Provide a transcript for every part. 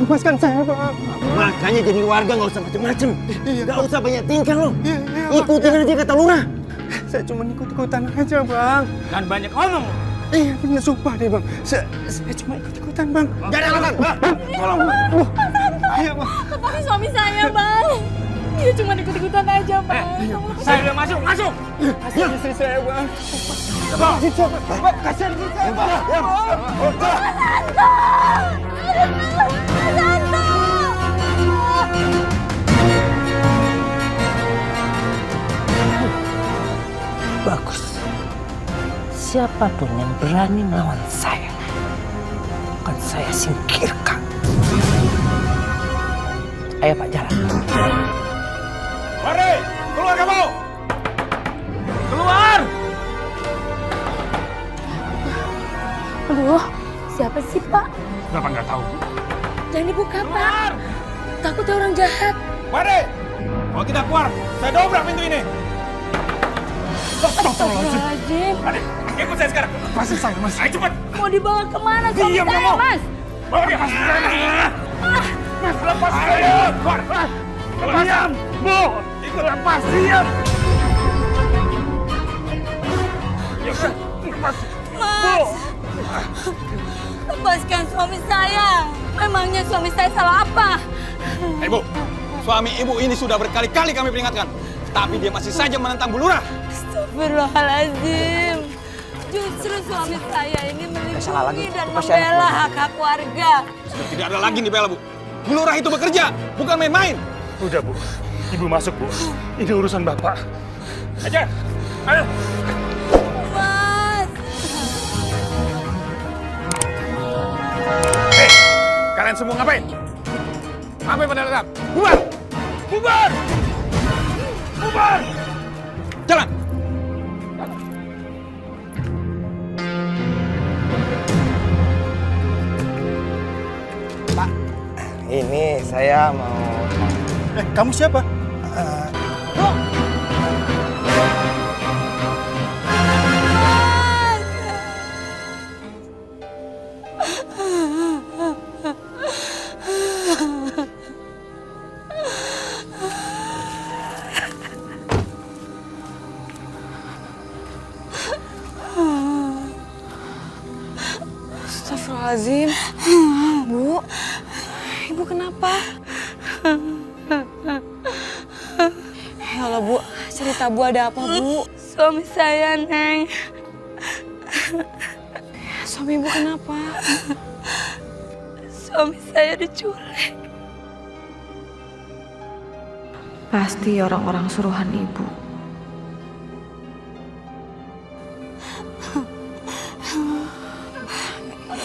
Lepaskan saya, Bang. Makanya jadi warga nggak usah macem-macem. Iya, Nggak usah banyak tingkah lo. Iya, Ikutin aja kata lurah. Saya cuma ikut-ikutan aja, Bang. Dan banyak ngomong. Iya, bener, sumpah deh, Bang. Saya cuma ikut-ikutan, Bang. Jangan alasan. Tolong, Bang. Iya, Bang. Lepasin suami saya, Bang. Dia cuma ikut-ikutan aja, Bang. Saya udah masuk. Kasihan istri saya, Bang. Kasihan saya, Bang. Kasihan istri saya, Bang. Bagus. Siapapun yang berani melawan saya, akan saya singkirkan. Ayo Pak, jalan. Mari, keluar kamu. Keluar. Aduh, siapa sih, Pak? Kenapa nggak tahu? Jangan dibuka, Pak. Takutnya orang jahat. Mari. Kalau tidak keluar, saya dobrak pintu ini. Astagfirullahaladzim. Mari, ikut saya sekarang. Lepasin saya, Mas. Ayo cepat. Mau dibawa kemana suami Diam saya, kamu. Mas? Bawa dia masuk sana. Mas, lepas saya. Keluar. Diam. Bu. Ikut lepas. Diam. Lepas. Mas, lepaskan suami saya. Memangnya suami saya salah apa? Ibu, suami ibu ini sudah berkali-kali kami peringatkan. Tapi dia masih saja menentang Bu Lurah. Astagfirullahaladzim. Justru suami saya ini melindungi dan Pasien membela hak-hak warga. Sudah tidak ada lagi yang dibela, Bu. Bu Lurah itu bekerja, bukan main-main. Udah, Bu. Ibu masuk, Bu. Ini urusan Bapak. Aja. Ayo. Mas. Hei, kalian semua ngapain? Ngapain pada datang? Bubar! Bubar! Bubar! Jalan. Pak, ini saya mau... Kamu siapa? Astagfirullahaladzim. Bu, Ibu kenapa? Ya Allah, Bu. Cerita Bu ada apa, Bu? Suami saya, Neng. Suami Ibu kenapa? Suami saya diculik. Pasti orang-orang suruhan ibu.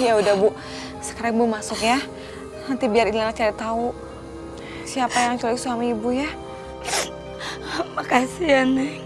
Ya udah, Bu. Sekarang Ibu masuk ya. Nanti biar Ilana cari tahu siapa yang culik suami Ibu ya. Makasih ya, Neng.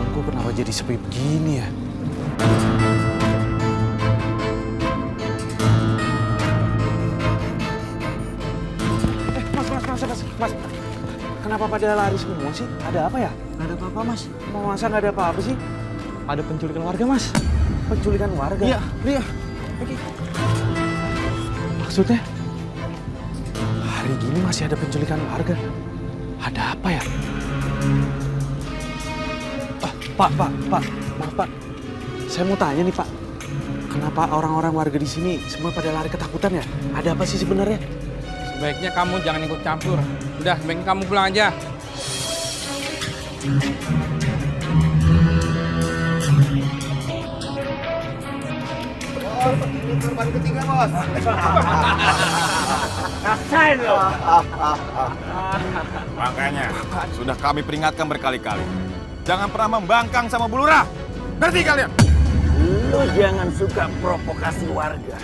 Kampungku kenapa jadi sepi begini ya? Mas. Kenapa pada lari semua sih? Ada apa ya? Nggak ada apa-apa, Mas. Masa nggak ada apa-apa sih? Ada penculikan warga, Mas. Penculikan warga? Iya. Oke. Maksudnya? Hari gini masih ada penculikan warga? Ada apa ya? Pak. Maaf, Pak. Saya mau tanya nih, Pak. Kenapa orang-orang warga di sini semua pada lari ketakutan ya? Ada apa sih sebenarnya? Sebaiknya kamu jangan ikut campur. Udah, sebaiknya kamu pulang aja. Korban ketiga, Bos. Rasain lo. Makanya, sudah kami peringatkan berkali-kali. Jangan pernah membangkang sama Bu Lurah. Ngerti kalian? Lu jangan suka provokasi warga.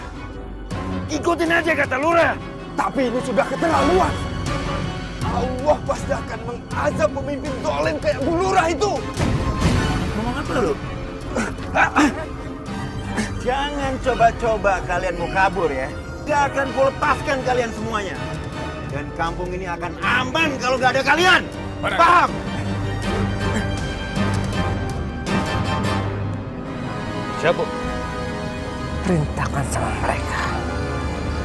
Ikutin aja kata lurah. Tapi ini sudah keterlaluan. Allah pasti akan mengazab pemimpin dolen kayak Bu Lurah itu. Ngomong apa lu? Jangan coba-coba kalian mau kabur ya. Gak akan kulepaskan kalian semuanya. Dan kampung ini akan aman kalau gak ada kalian. Paham? Siapa? Perintahkan sama mereka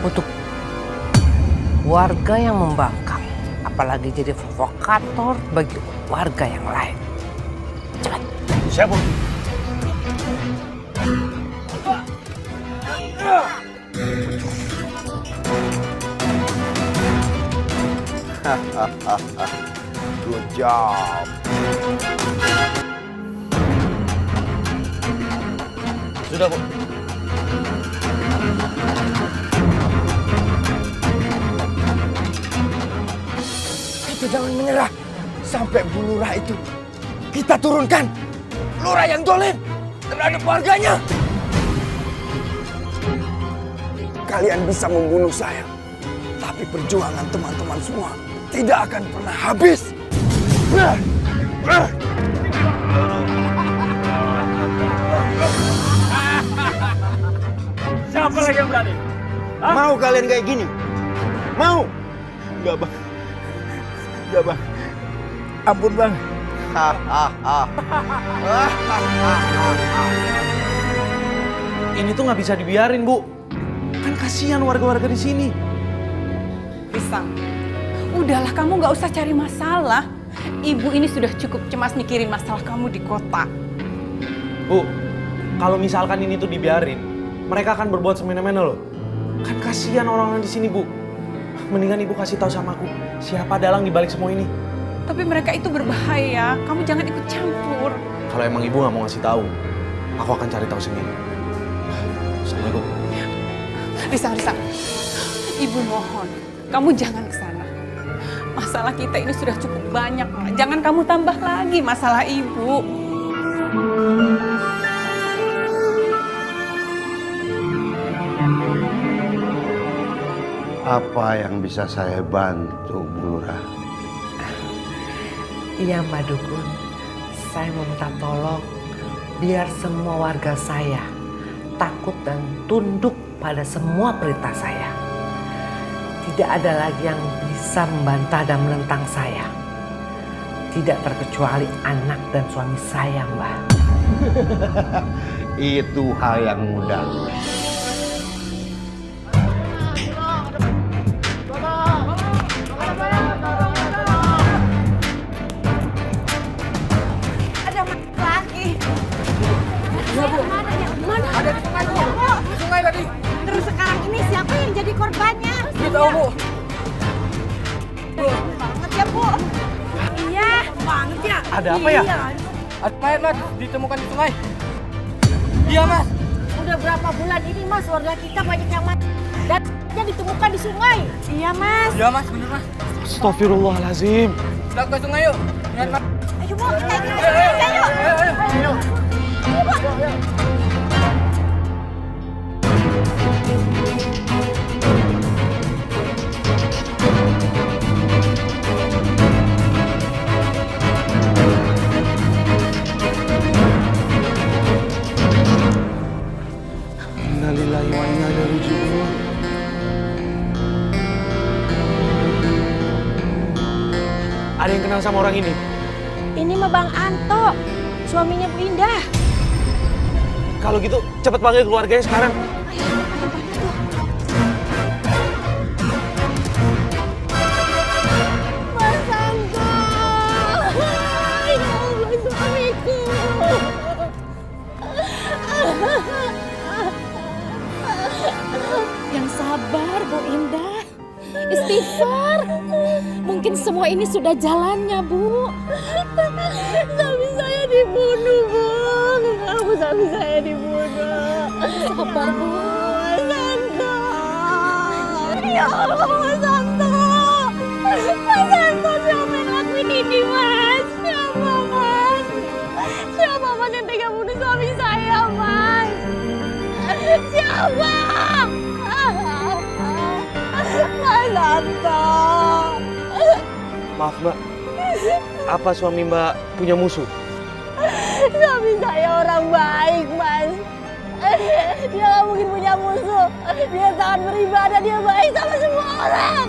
untuk warga yang membangkang, apalagi jadi provokator bagi warga yang lain. Cepat. Siapa? Good job. Sudah, Bu. Kita jangan menyerah sampai Bu Lurah itu kita turunkan. Lurah yang dolen terhadap warganya. Kalian bisa membunuh saya, tapi perjuangan teman-teman semua tidak akan pernah habis. Siapa lagi yang berani? Mau kalian kayak gini? Mau? Enggak, Bang. Enggak, Bang. Ampun, Bang. Ini tuh nggak bisa dibiarin, Bu. Kan kasihan warga-warga di sini. Risang, udahlah kamu nggak usah cari masalah. Ibu ini sudah cukup cemas mikirin masalah kamu di kota. Bu, kalau misalkan ini tuh dibiarin, mereka akan berbuat semena-mena loh. Kan kasihan orang-orang di sini, Bu. Mendingan Ibu kasih tahu sama aku, siapa dalang di balik semua ini. Tapi mereka itu berbahaya, kamu jangan ikut campur. Kalau emang Ibu nggak mau ngasih tahu, aku akan cari tahu sendiri. Assalamualaikum. Risang, Ibu mohon, kamu jangan ke sana. Masalah kita ini sudah cukup banyak, Ma. Jangan kamu tambah lagi masalah Ibu. Apa yang bisa saya bantu, Bu Lurah? Iya, Mbak Dukun. Saya meminta tolong biar semua warga saya takut dan tunduk pada semua perintah saya. Tidak ada lagi yang bisa membantah dan menentang saya. Tidak terkecuali anak dan suami saya, Mbak. Itu hal yang mudah. Ada lagi. Ya, Bu. Mana? Ada di sungai, Bu. Di sungai tadi. Terus sekarang ini siapa yang jadi korbannya? Tidak tahu, Bu. Banget ya, Bu. Iya. Banget ya. Ada apa ya? Ada mayat, Mas, ditemukan di sungai. Iya, Mas. Udah berapa bulan ini, Mas, warga kita banyak yang mati. Dan yang ditemukan di sungai. Iya, Mas. Iya, Mas, bener, Mas. Astagfirullahaladzim. Udah ke sungai yuk. Lihat, Mas. Ayo, Bu, kita ikut ke sungai, ayo. Ayo, Bu. Innalillahi wa inna ilaihi raji'un. Ada yang kenal sama orang ini? Ini mah Bang Anto, suaminya Bu Indah. Kalau gitu, cepat panggil keluarganya sekarang. Mas Anto, ya Allah suamiku. Yang sabar Bu Indah, istighfar. Mungkin semua ini sudah jalannya, Bu. Suami saya dibunuh, Bu. Suami saya dibunuh. Sabar, Bu. Mas Anto. Ya Allah, Mas Anto. Mas Anto, siapa yang lakuin ini, Mas? Siapa, Mas? Siapa, Mas, yang tega bunuh suami saya, Mas? Siapa? Mas Anto. Maaf Mbak, apa suami Mbak punya musuh? Suami saya orang baik, Mas. Dia nggak mungkin punya musuh. Dia sangat beribadah, dia baik sama semua orang.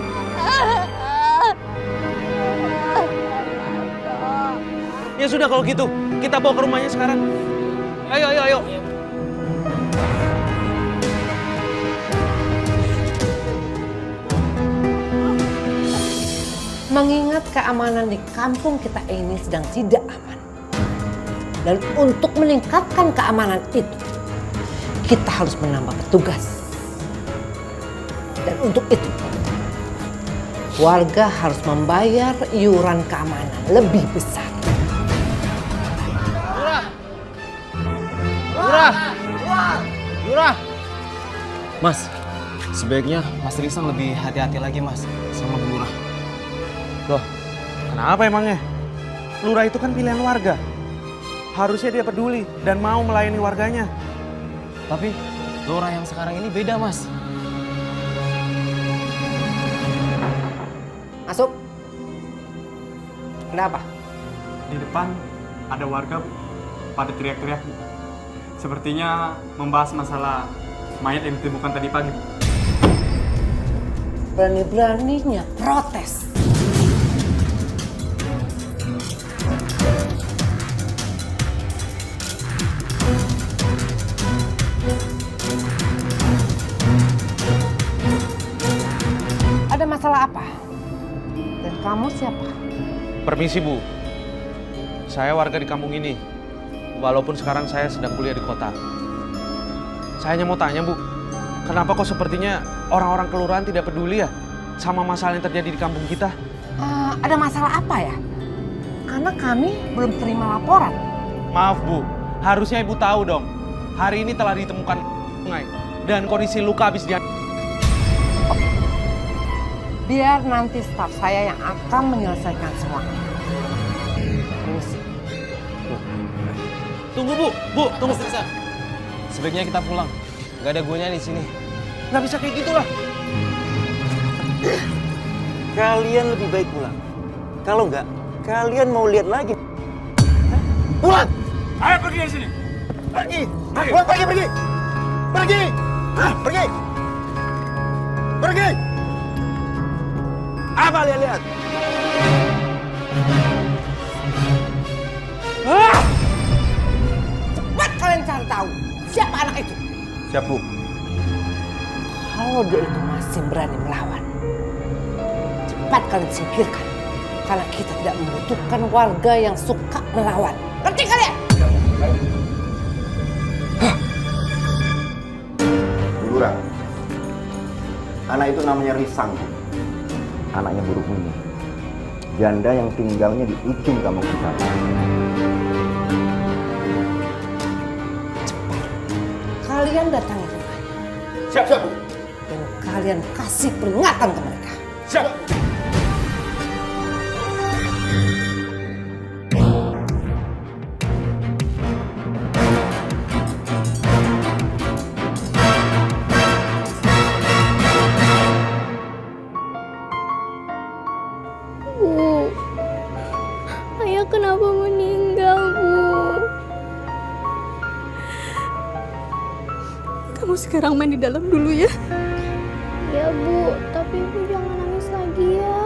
Ya sudah kalau gitu, kita bawa ke rumahnya sekarang. Ayo. Mengingat keamanan di kampung kita ini sedang tidak aman. Dan untuk meningkatkan keamanan itu, kita harus menambah petugas. Dan untuk itu, warga harus membayar iuran keamanan lebih besar. Lurah! Mas, sebaiknya Mas Tristan lebih hati-hati lagi Mas sama Bu Lurah. Loh, kenapa emangnya? Lurah itu kan pilihan warga. Harusnya dia peduli dan mau melayani warganya. Tapi Lurah yang sekarang ini beda, Mas. Masuk. Kenapa? Di depan ada warga pada teriak-teriak. Sepertinya membahas masalah mayat yang ditemukan tadi pagi. Berani-beraninya protes. Ada masalah apa? Dan kamu siapa? Permisi Bu, saya warga di kampung ini. Walaupun sekarang saya sedang kuliah di kota. Saya hanya mau tanya Bu, kenapa kok sepertinya orang-orang kelurahan tidak peduli ya sama masalah yang terjadi di kampung kita? Ada masalah apa ya? Karena kami belum terima laporan. Maaf Bu, harusnya Ibu tahu dong. Hari ini telah ditemukan sungai dan kondisi luka habis dia. Biar nanti staf saya yang akan menyelesaikan semuanya. Permisi. Tunggu Bu, tunggu. Sebaiknya kita pulang. Gak ada gunanya di sini. Nggak bisa kayak gitu lah. Kalian lebih baik pulang. Kalau enggak, kalian mau lihat lagi. Pulang! Ayo pergi dari sini. Pergi! Pulang, pergi! Pergi! Pergi! Pergi! Apa kalian lihat? Cepat kalian cari tahu siapa anak itu. Siap Bu. Kalau dia itu masih berani melawan, cepat kalian singkirkan. Karena kita tidak membutuhkan warga yang suka melawan. Ngerti kalian? Bu Lurah, anak itu namanya Risang, Bu. Anaknya buruk ini. Janda yang tinggalnya di ujung kampung kita. Kalian datangi rumahnya. Siap, Bu. Dan kalian kasih peringatan ke mereka. Siap. Bu, ayah kenapa meninggal, Bu? Kamu sekarang main di dalam dulu ya. Ya, Bu, tapi Ibu jangan nangis lagi ya.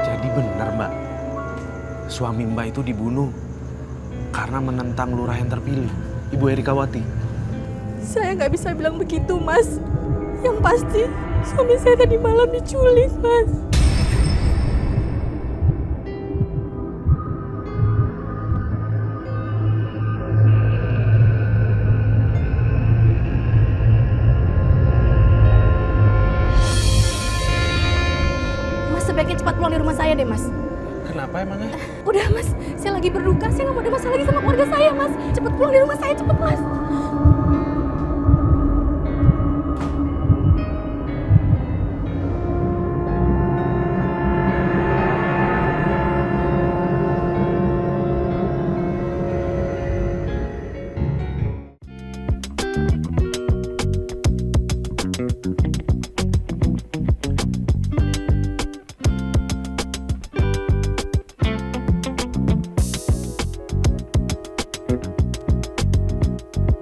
Jadi benar Mbak, suami Mbak itu dibunuh karena menentang lurah yang terpilih, Ibu Erikawati. Saya nggak bisa bilang begitu, Mas. Yang pasti, suami saya tadi malam diculik, Mas. Mas, sebaiknya cepat pulang di rumah saya deh, Mas. Kenapa emangnya? Udah, Mas. Saya lagi berduka. Saya nggak mau ada masalah lagi sama keluarga saya, Mas. Cepat pulang di rumah saya, cepat, Mas.